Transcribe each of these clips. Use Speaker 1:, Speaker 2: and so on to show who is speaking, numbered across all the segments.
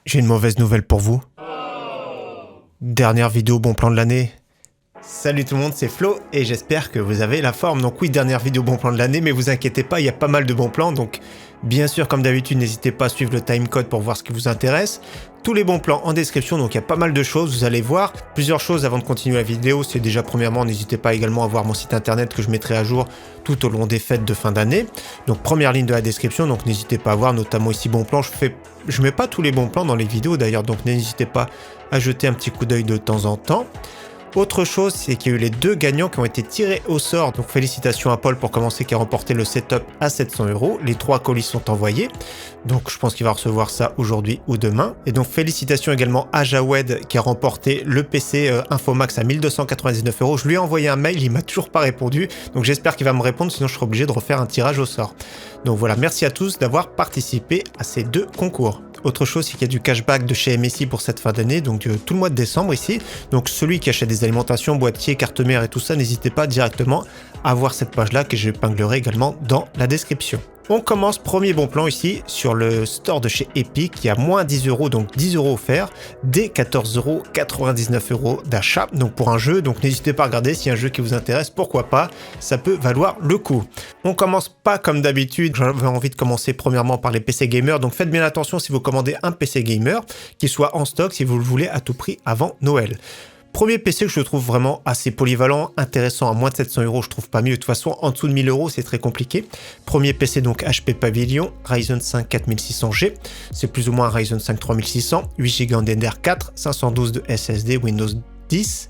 Speaker 1: J'ai une mauvaise nouvelle pour vous. Dernière vidéo bon plan de l'année. Salut tout le monde, c'est Flo et j'espère que vous avez la forme. Donc oui, dernière vidéo bon plan de l'année, mais vous inquiétez pas, il y a pas mal de bons plans. Donc bien sûr, comme d'habitude, n'hésitez pas à suivre le timecode pour voir ce qui vous intéresse. Tous les bons plans en description, donc il y a pas mal de choses, vous allez voir. Plusieurs choses avant de continuer la vidéo, c'est déjà premièrement, n'hésitez pas également à voir mon site internet que je mettrai à jour tout au long des fêtes de fin d'année. Donc première ligne de la description, donc n'hésitez pas à voir, notamment ici bons plans. Je mets pas tous les bons plans dans les vidéos d'ailleurs, donc n'hésitez pas à jeter un petit coup d'œil de temps en temps. Autre chose, c'est qu'il y a eu les deux gagnants qui ont été tirés au sort. Donc félicitations à Paul pour commencer qui a remporté le setup à 700 €. Les 3 colis sont envoyés. Donc je pense qu'il va recevoir ça aujourd'hui ou demain. Et donc félicitations également à Jawed qui a remporté le PC Infomax à 1299 €. Je lui ai envoyé un mail, il m'a toujours pas répondu. Donc j'espère qu'il va me répondre, sinon je serai obligé de refaire un tirage au sort. Donc voilà, merci à tous d'avoir participé à ces deux concours. Autre chose, c'est qu'il y a du cashback de chez MSI pour cette fin d'année, donc tout le mois de décembre ici. Donc celui qui achète des alimentations, boîtiers, carte mère et tout ça, n'hésitez pas directement à voir cette page-là que j'épinglerai également dans la description. On commence, premier bon plan ici, sur le store de chez Epic, qui a moins 10 €, donc 10 € offerts, dès 14,99 € d'achat, donc pour un jeu, donc n'hésitez pas à regarder si y a un jeu qui vous intéresse, pourquoi pas, ça peut valoir le coup. On commence pas comme d'habitude, j'avais envie de commencer premièrement par les PC gamers, donc faites bien attention si vous commandez un PC gamer, qu'il soit en stock si vous le voulez à tout prix avant Noël. Premier PC que je trouve vraiment assez polyvalent, intéressant, à moins de 700 €, je trouve pas mieux. De toute façon, en dessous de 1000 € c'est très compliqué. Premier PC donc HP Pavilion, Ryzen 5 4600G, c'est plus ou moins un Ryzen 5 3600, 8 Go DDR4, 512 de SSD, Windows 10,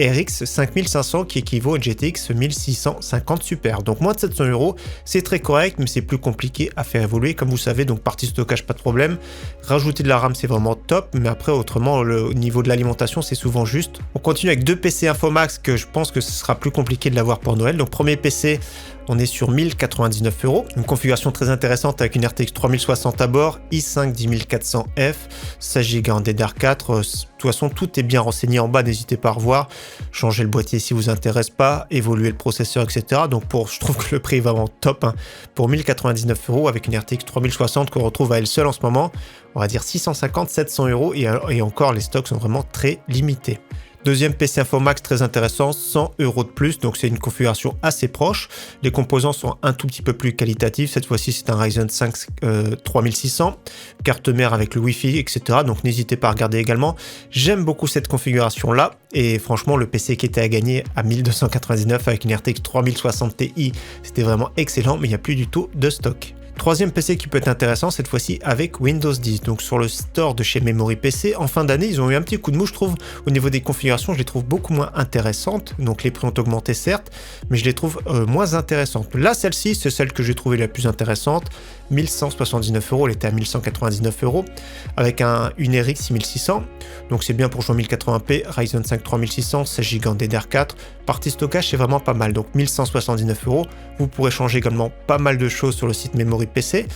Speaker 1: RX 5500 qui équivaut à GTX 1650 Super. Donc moins de 700 €, c'est très correct, mais c'est plus compliqué à faire évoluer comme vous savez, donc partie stockage pas de problème. Rajouter de la RAM c'est vraiment top, mais après autrement au niveau de l'alimentation c'est souvent juste. On continue avec deux PC Infomax que je pense que ce sera plus compliqué de l'avoir pour Noël. Donc premier PC, on est sur 1099 €, une configuration très intéressante avec une RTX 3060 à bord, i5 10400F, 16 Go en DDR4, de toute façon tout est bien renseigné en bas, n'hésitez pas à revoir, changer le boîtier si vous intéresse pas, évoluer le processeur etc. Donc je trouve que le prix est vraiment top, hein. Pour 1099 € avec une RTX 3060 qu'on retrouve à elle seule en ce moment, on va dire 650-700 € et encore les stocks sont vraiment très limités. Deuxième PC Infomax très intéressant, 100 € de plus, donc c'est une configuration assez proche. Les composants sont un tout petit peu plus qualitatifs. Cette fois-ci, c'est un Ryzen 5 3600, carte mère avec le Wi-Fi, etc. Donc n'hésitez pas à regarder également. J'aime beaucoup cette configuration-là. Et franchement, le PC qui était à gagner à 1299 avec une RTX 3060 Ti, c'était vraiment excellent, mais il n'y a plus du tout de stock. Troisième PC qui peut être intéressant cette fois-ci avec Windows 10, donc sur le store de chez Memory PC. En fin d'année, ils ont eu un petit coup de mou, je trouve, au niveau des configurations, je les trouve beaucoup moins intéressantes. Donc les prix ont augmenté certes, mais je les trouve moins intéressantes. Là, celle-ci, c'est celle que j'ai trouvée la plus intéressante. 1179 €, elle était à 1199 €, avec une RX 6600. Donc c'est bien pour jouer en 1080p, Ryzen 5 3600, 16 Go en DDR4. Partie stockage, c'est vraiment pas mal. Donc 1179 €. Vous pourrez changer également pas mal de choses sur le site Memory PC,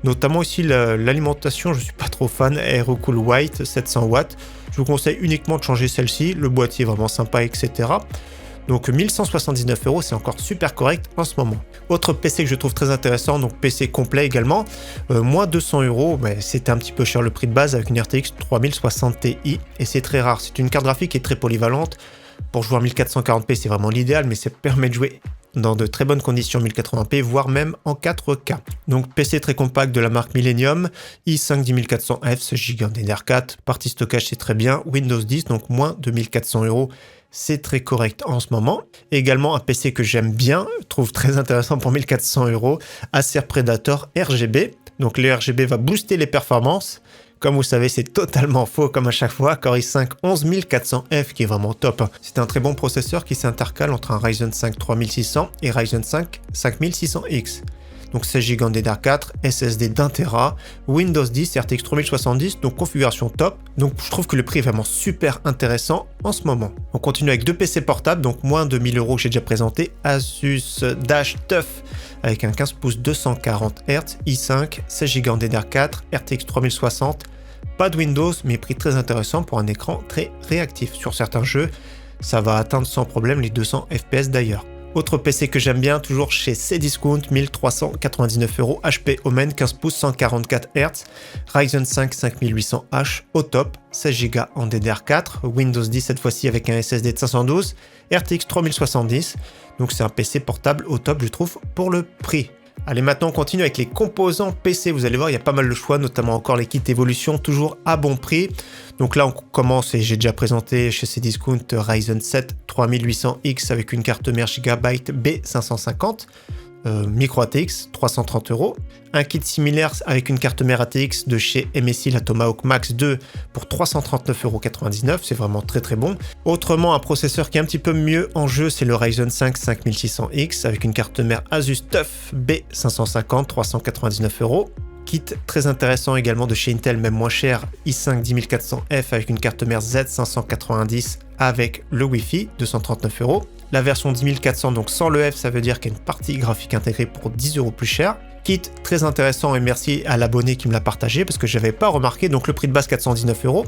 Speaker 1: notamment ici l'alimentation, je suis pas trop fan, Aerocool White 700 watts. Je vous conseille uniquement de changer celle-ci, le boîtier est vraiment sympa, etc. Donc 1179 €, c'est encore super correct en ce moment. Autre PC que je trouve très intéressant, donc PC complet également, moins 200 €, mais c'était un petit peu cher le prix de base avec une RTX 3060 Ti et c'est très rare. C'est une carte graphique qui est très polyvalente. Pour jouer en 1440p, c'est vraiment l'idéal, mais ça permet de jouer dans de très bonnes conditions 1080p, voire même en 4K. Donc PC très compact de la marque Millennium, i5 10400F, 16 Go en DDR4, partie stockage c'est très bien, Windows 10, donc moins de 1400 €. C'est très correct en ce moment. Également un PC que j'aime bien, je trouve très intéressant pour 1400 €, Acer Predator RGB. Donc le RGB va booster les performances. Comme vous savez, c'est totalement faux comme à chaque fois. Core i5 11400F qui est vraiment top. C'est un très bon processeur qui s'intercale entre un Ryzen 5 3600 et Ryzen 5 5600X. Donc 16 Go en DDR4, SSD d'1 Tera, Windows 10, RTX 3070, donc configuration top. Donc je trouve que le prix est vraiment super intéressant en ce moment. On continue avec deux PC portables, donc moins de 1000 € que j'ai déjà présenté. Asus Dash TUF avec un 15 pouces 240 Hz, i5, 16 Go en DDR4, RTX 3060. Pas de Windows, mais prix très intéressant pour un écran très réactif. Sur certains jeux, ça va atteindre sans problème les 200 FPS d'ailleurs. Autre PC que j'aime bien, toujours chez Cdiscount, 1399 €, HP Omen 15 pouces 144 Hz, Ryzen 5 5800H au top, 16 Go en DDR4, Windows 10 cette fois-ci avec un SSD de 512, RTX 3070, donc c'est un PC portable au top je trouve pour le prix. Allez, maintenant on continue avec les composants PC. Vous allez voir, il y a pas mal de choix, notamment encore les kits Evolution, toujours à bon prix. Donc là, on commence, et j'ai déjà présenté chez Cdiscount Ryzen 7 3800X avec une carte mère Gigabyte B550, micro ATX, 330 €. Un kit similaire avec une carte mère ATX de chez MSI, la Tomahawk Max 2 pour 339,99 €. C'est vraiment très très bon. Autrement, un processeur qui est un petit peu mieux en jeu, c'est le Ryzen 5 5600X avec une carte mère Asus TUF B550, 399 €. Kit très intéressant également de chez Intel, même moins cher, i5 10400F avec une carte mère Z590 avec le Wi-Fi, 239 €. La version 10400, donc sans le F, ça veut dire qu'il y a une partie graphique intégrée pour 10 € plus cher. Kit très intéressant et merci à l'abonné qui me l'a partagé parce que je n'avais pas remarqué, donc le prix de base 419 €.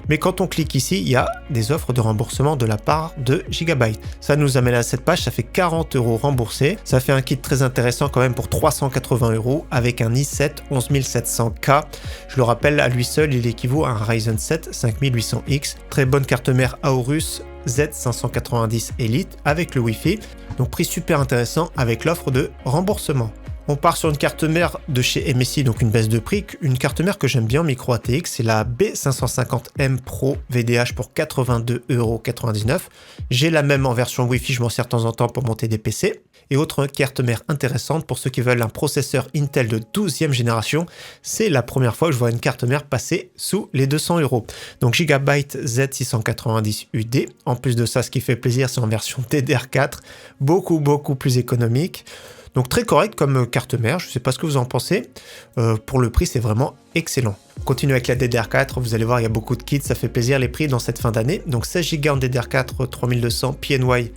Speaker 1: Mais quand on clique ici, il y a des offres de remboursement de la part de Gigabyte. Ça nous amène à cette page, ça fait 40 € remboursés. Ça fait un kit très intéressant quand même pour 380 € avec un i7 11700K. Je le rappelle, à lui seul, il équivaut à un Ryzen 7 5800X. Très bonne carte mère Aorus Z590 Elite avec le Wi-Fi. Donc prix super intéressant avec l'offre de remboursement. On part sur une carte mère de chez MSI, donc une baisse de prix. Une carte mère que j'aime bien, micro ATX, c'est la B550M Pro VDH pour 82,99 €. J'ai la même en version Wi-Fi, je m'en sers de temps en temps pour monter des PC. Et autre carte mère intéressante pour ceux qui veulent un processeur Intel de 12e génération, c'est la première fois que je vois une carte mère passer sous les 200 €. Donc Gigabyte Z690 UD. En plus de ça, ce qui fait plaisir, c'est en version DDR4, beaucoup plus économique. Donc très correct comme carte mère, je ne sais pas ce que vous en pensez. Pour le prix, c'est vraiment excellent. On continue avec la DDR4, vous allez voir, il y a beaucoup de kits, ça fait plaisir les prix dans cette fin d'année. Donc 16 Go en DDR4 3200 PNY,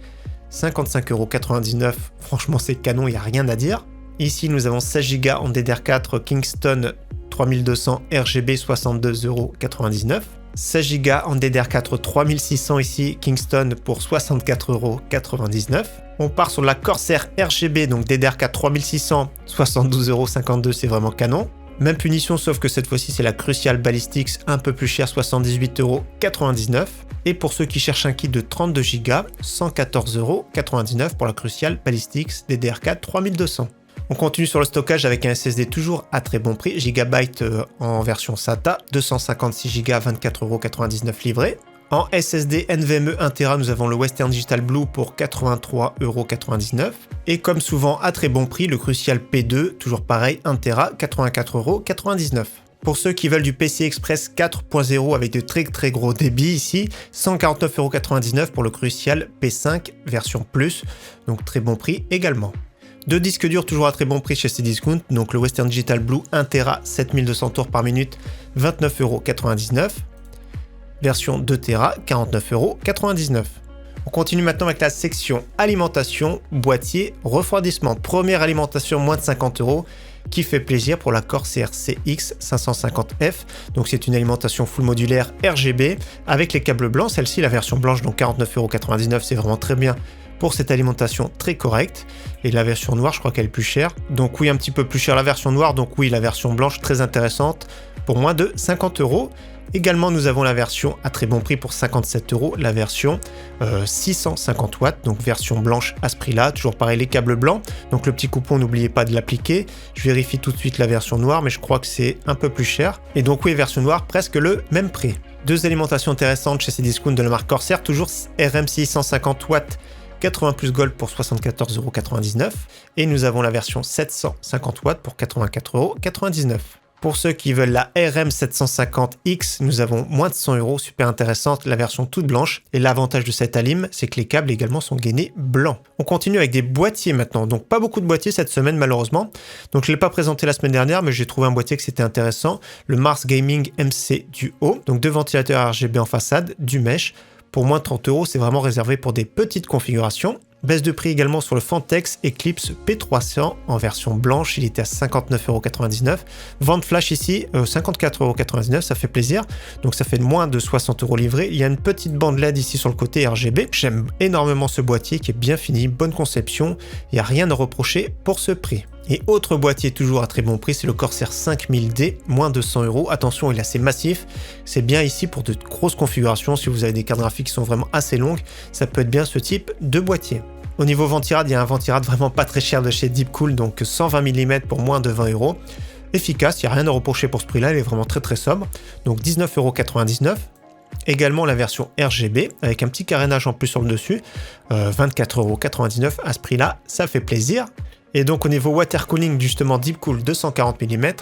Speaker 1: 55,99 €. Franchement, c'est canon, il n'y a rien à dire. Ici, nous avons 16 Go en DDR4 Kingston 3200 RGB, 62,99 €. 16 Go en DDR4 3600 ici, Kingston pour 64,99 €. On part sur la Corsair RGB, donc DDR4 3600, 72,52 €, c'est vraiment canon. Même punition, sauf que cette fois-ci, c'est la Crucial Ballistics, un peu plus cher, 78,99 €. Et pour ceux qui cherchent un kit de 32 Go, 114,99 € pour la Crucial Ballistics DDR4 3200. On continue sur le stockage avec un SSD toujours à très bon prix, Gigabyte en version SATA, 256 Go, 24,99 € livré. En SSD NVMe 1 Tera, nous avons le Western Digital Blue pour 83,99 €. Et comme souvent à très bon prix, le Crucial P2, toujours pareil, 1 Tera, 84,99 €. Pour ceux qui veulent du PCI Express 4.0 avec de très gros débits ici, 149,99 € pour le Crucial P5 version Plus, donc très bon prix également. Deux disques durs toujours à très bon prix chez Cdiscount, donc le Western Digital Blue 1 Tera 7200 tours par minute, 29,99 €. Version 2 Tera, 49,99 €. On continue maintenant avec la section alimentation, boîtier, refroidissement. Première alimentation moins de 50 € qui fait plaisir pour la Corsair CX 550F. Donc c'est une alimentation full modulaire RGB avec les câbles blancs. Celle-ci, la version blanche, donc 49,99 €, c'est vraiment très bien pour cette alimentation très correcte. Et la version noire, je crois qu'elle est plus chère. Donc oui, un petit peu plus chère la version noire. Donc oui, la version blanche, très intéressante pour moins de 50 €. Également, nous avons la version à très bon prix pour 57 €, la version 650 watts, donc version blanche à ce prix-là. Toujours pareil, les câbles blancs. Donc le petit coupon, n'oubliez pas de l'appliquer. Je vérifie tout de suite la version noire, mais je crois que c'est un peu plus cher. Et donc oui, version noire, presque le même prix. Deux alimentations intéressantes chez Cdiscount de la marque Corsair, toujours RM6 150 watts, 80 plus Gold pour 74,99 €. Et nous avons la version 750 watts pour 84,99 €. Pour ceux qui veulent la RM750X, nous avons moins de 100 €, super intéressante, la version toute blanche. Et l'avantage de cette alim, c'est que les câbles également sont gainés blancs. On continue avec des boîtiers maintenant. Donc pas beaucoup de boîtiers cette semaine malheureusement. Donc je ne l'ai pas présenté la semaine dernière, mais j'ai trouvé un boîtier que c'était intéressant. Le Mars Gaming MC Duo. Donc deux ventilateurs RGB en façade, du mesh. Pour moins de 30 €, c'est vraiment réservé pour des petites configurations. Baisse de prix également sur le Fantex Eclipse P300 en version blanche, il était à 59,99 €. Vente flash ici, 54,99 €, ça fait plaisir. Donc ça fait moins de 60 € livrés. Il y a une petite bande LED ici sur le côté RGB. J'aime énormément ce boîtier qui est bien fini, bonne conception. Il n'y a rien à reprocher pour ce prix. Et autre boîtier toujours à très bon prix, c'est le Corsair 5000D, moins de 100 €. Attention, il est assez massif. C'est bien ici pour de grosses configurations. Si vous avez des cartes graphiques qui sont vraiment assez longues, ça peut être bien ce type de boîtier. Au niveau ventirad, il y a un ventirad vraiment pas très cher de chez Deepcool, donc 120 mm pour moins de 20 €. Efficace, il n'y a rien à reprocher pour ce prix-là, il est vraiment très sobre. Donc 19,99 €. Également la version RGB avec un petit carénage en plus sur le dessus, 24,99 € à ce prix-là, ça fait plaisir. Et donc au niveau water cooling, justement Deepcool 240 mm,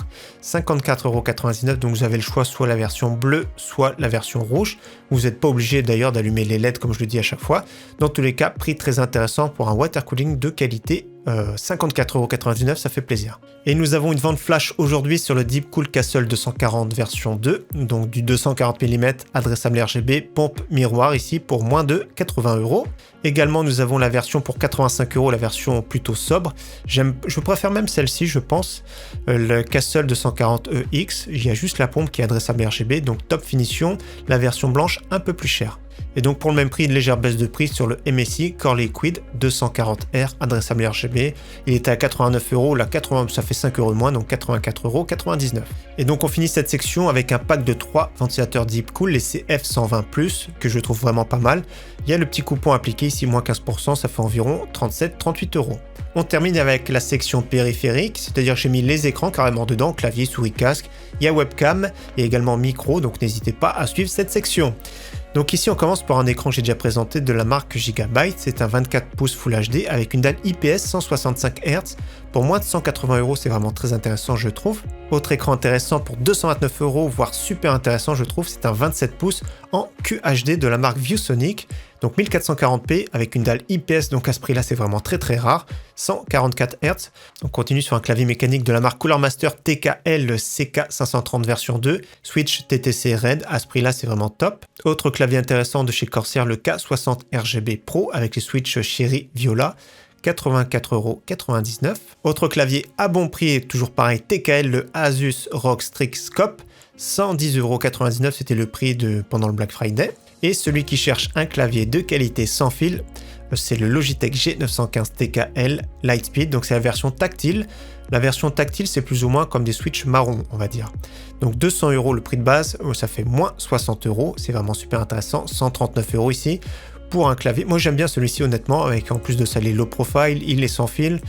Speaker 1: 54,99 €, donc vous avez le choix soit la version bleue, soit la version rouge. Vous n'êtes pas obligé d'ailleurs d'allumer les LED comme je le dis à chaque fois. Dans tous les cas, prix très intéressant pour un water cooling de qualité. 54,99 €, ça fait plaisir. Et nous avons une vente flash aujourd'hui sur le Deepcool Castle 240 version 2, donc du 240 mm, adressable RGB, pompe miroir ici pour moins de 80 €. Également, nous avons la version pour 85 €, la version plutôt sobre. Je préfère même celle-ci, je pense, le Castle 240EX. Il y a juste la pompe qui est adressable RGB, donc top finition. La version blanche, un peu plus chère. Et donc pour le même prix, une légère baisse de prix sur le MSI Core Liquid 240R adressable RGB. Il était à 89 €, là 80, ça fait 5 € de moins, donc 84,99 €. Et donc on finit cette section avec un pack de 3 ventilateurs Deepcool, les CF120+, que je trouve vraiment pas mal. Il y a le petit coupon appliqué ici, moins 15%, ça fait environ 37-38 €. On termine avec la section périphérique, c'est-à-dire que j'ai mis les écrans carrément dedans, clavier, souris, casque. Il y a webcam et également micro, donc n'hésitez pas à suivre cette section. Donc ici on commence par un écran que j'ai déjà présenté de la marque Gigabyte, c'est un 24 pouces Full HD avec une dalle IPS 165 Hz pour moins de 180 €, c'est vraiment très intéressant je trouve. Autre écran intéressant pour 229 €, voire super intéressant je trouve, c'est un 27 pouces en QHD de la marque ViewSonic, donc 1440p avec une dalle IPS, donc à ce prix là c'est vraiment très rare, 144 Hz. On continue sur un clavier mécanique de la marque Cooler Master TKL CK530 version 2, switch TTC Red, à ce prix là c'est vraiment top. Autre clavier intéressant de chez Corsair, le K60 RGB Pro avec les switches Cherry Viola, 84,99 €. Autre clavier à bon prix, toujours pareil, TKL, le Asus ROG Strix Scope, 110,99 €, c'était le prix pendant le Black Friday. Et celui qui cherche un clavier de qualité sans fil, c'est le Logitech G915 TKL Lightspeed, donc c'est la version tactile. La version tactile, c'est plus ou moins comme des switches marrons, on va dire. Donc 200 € le prix de base, ça fait moins 60 €, c'est vraiment super intéressant, 139 € ici pour un clavier. Moi j'aime bien celui-ci honnêtement, avec en plus de ça les low profile, il est sans fil,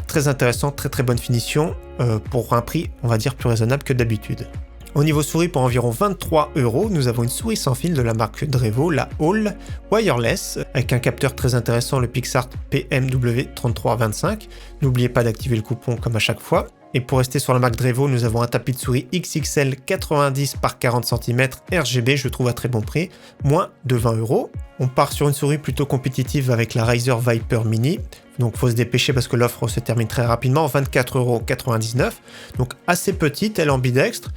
Speaker 1: très intéressant, très bonne finition, pour un prix on va dire plus raisonnable que d'habitude. Au niveau souris, pour environ 23 €, nous avons une souris sans fil de la marque Drevo, la Hall Wireless, avec un capteur très intéressant, le PixArt PMW3325. N'oubliez pas d'activer le coupon comme à chaque fois. Et pour rester sur la marque Drevo, nous avons un tapis de souris XXL 90 par 40 cm RGB, je trouve à très bon prix, moins de 20 €. On part sur une souris plutôt compétitive avec la Razer Viper Mini. Donc faut se dépêcher parce que l'offre se termine très rapidement, 24,99 €. Donc assez petite, elle est ambidextre,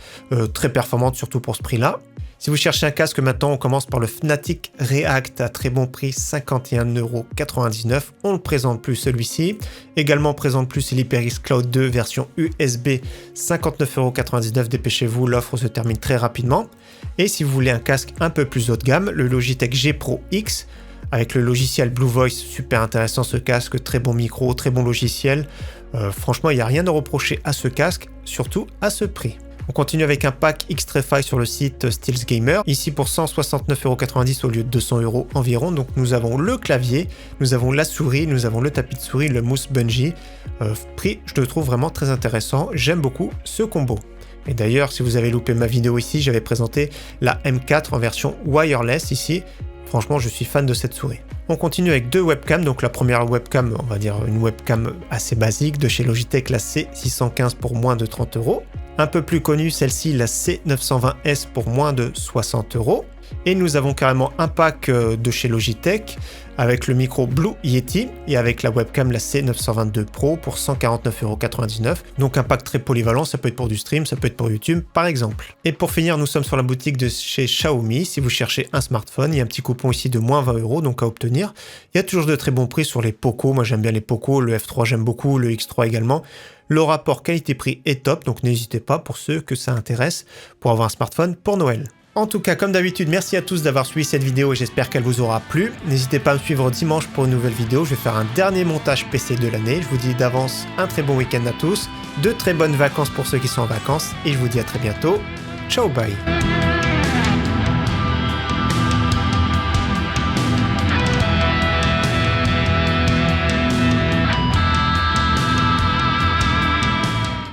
Speaker 1: très performante surtout pour ce prix-là. Si vous cherchez un casque maintenant, on commence par le Fnatic React à très bon prix, 51,99 €. On ne le présente plus celui-ci. Également présente plus c'est l'HyperX Cloud 2 version USB, 59,99 €. Dépêchez-vous, l'offre se termine très rapidement. Et si vous voulez un casque un peu plus haut de gamme, le Logitech G Pro X, avec le logiciel Blue Voice, super intéressant ce casque, très bon micro, très bon logiciel. Franchement, il n'y a rien à reprocher à ce casque, surtout à ce prix. On continue avec un pack X-Trify sur le site Steels Gamer, ici pour 169,90 € au lieu de 200 € environ. Donc nous avons le clavier, nous avons la souris, nous avons le tapis de souris, le mousse bungee. Prix, je le trouve vraiment très intéressant, j'aime beaucoup ce combo. Et d'ailleurs, si vous avez loupé ma vidéo ici, j'avais présenté la M4 en version wireless ici. Franchement, je suis fan de cette souris. On continue avec deux webcams. Donc la première webcam, on va dire une webcam assez basique de chez Logitech, la C615 pour moins de 30 €. Un peu plus connue, celle-ci, la C920S pour moins de 60 €. Et nous avons carrément un pack de chez Logitech avec le micro Blue Yeti et avec la webcam la C922 Pro pour 149,99 €. Donc un pack très polyvalent, ça peut être pour du stream, ça peut être pour YouTube par exemple. Et pour finir, nous sommes sur la boutique de chez Xiaomi. Si vous cherchez un smartphone, il y a un petit coupon ici de moins 20 € donc à obtenir. Il y a toujours de très bons prix sur les Poco, moi j'aime bien les Poco, le F3 j'aime beaucoup, le X3 également. Le rapport qualité-prix est top, donc n'hésitez pas pour ceux que ça intéresse pour avoir un smartphone pour Noël. En tout cas, comme d'habitude, merci à tous d'avoir suivi cette vidéo et j'espère qu'elle vous aura plu. N'hésitez pas à me suivre dimanche pour une nouvelle vidéo. Je vais faire un dernier montage PC de l'année. Je vous dis d'avance un très bon week-end à tous, de très bonnes vacances pour ceux qui sont en vacances et je vous dis à très bientôt. Ciao, bye.